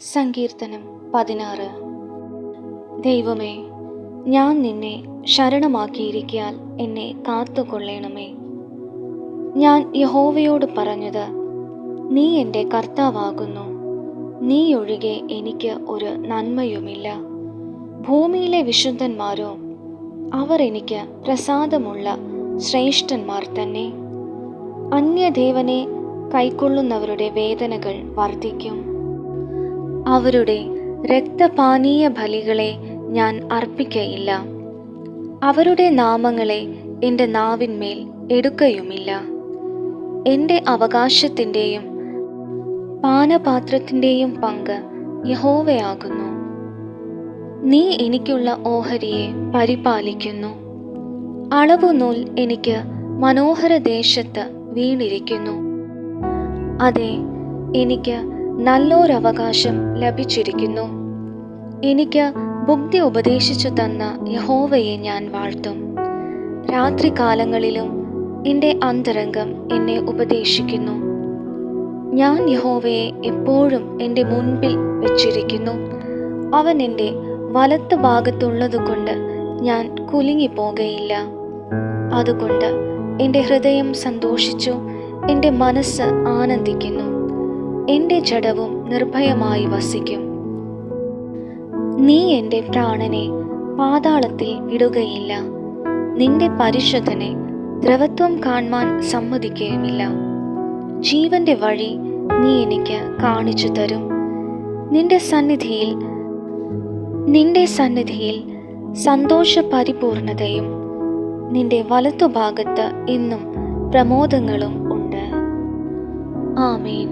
സങ്കീർത്തനം 16. ദൈവമേ, ഞാൻ നിന്നെ ശരണമാക്കിയിരിക്കാൻ എന്നെ കാത്തുകൊള്ളണമേ. ഞാൻ യഹോവയോട് പറഞ്ഞത്, നീ എൻ്റെ കർത്താവാകുന്നു. നീ ഒഴികെ എനിക്ക് ഒരു നന്മയുമില്ല. ഭൂമിയിലെ വിശുദ്ധന്മാരോ, അവർ എനിക്ക് പ്രസാദമുള്ള ശ്രേഷ്ഠന്മാർ തന്നെ. അന്യദേവനെ കൈക്കൊള്ളുന്നവരുടെ വേദനകൾ വർദ്ധിക്കും. അവരുടെ രക്തപാനീയ ബലികളെ ഞാൻ അർപ്പിക്കയില്ല. അവരുടെ നാമങ്ങളെ എൻ്റെ നാവിന്മേൽ എടുക്കയുമില്ല. എൻ്റെ അവകാശത്തിൻ്റെയും പാനപാത്രത്തിൻ്റെയും പങ്ക് യഹോവയാകുന്നു. നീ എനിക്കുള്ള ഓഹരിയെ പരിപാലിക്കുന്നു. അളവുനൂൽ എനിക്ക് മനോഹര ദേശത്ത് വീണിരിക്കുന്നു. അതെ, എനിക്ക് നല്ലൊരവകാശം ലഭിച്ചിരിക്കുന്നു. എനിക്ക് ബുദ്ധി ഉപദേശിച്ചു തന്ന യഹോവയെ ഞാൻ വാഴ്ത്തും. രാത്രികാലങ്ങളിലും എൻ്റെ അന്തരംഗം എന്നെ ഉപദേശിക്കുന്നു. ഞാൻ യഹോവയെ എപ്പോഴും എൻ്റെ മുൻപിൽ വെച്ചിരിക്കുന്നു. അവൻ എൻ്റെ വലത്ത് ഭാഗത്തുള്ളതുകൊണ്ട് ഞാൻ കുലുങ്ങിപ്പോകയില്ല. അതുകൊണ്ട് എൻ്റെ ഹൃദയം സന്തോഷിച്ചു, എൻ്റെ മനസ്സ് ആനന്ദിക്കുന്നു. എൻ്റെ ജഡവും നിർഭയമായി വസിക്കും. നീ എൻ്റെ പ്രാണനെ പാതാളത്തിൽ ഇടുകയില്ല. നിന്റെ പരിശുദ്ധനെ ദ്രവത്വം കാണുവാൻ സമ്മതിക്കുകയുമില്ല. ജീവന്റെ വഴി നീ എനിക്ക് കാണിച്ചു തരും. നിന്റെ സന്നിധിയിൽ സന്തോഷ പരിപൂർണതയും നിന്റെ വലത്തുഭാഗത്ത് എന്നും പ്രമോദങ്ങളും ഉണ്ട്. ആമേൻ.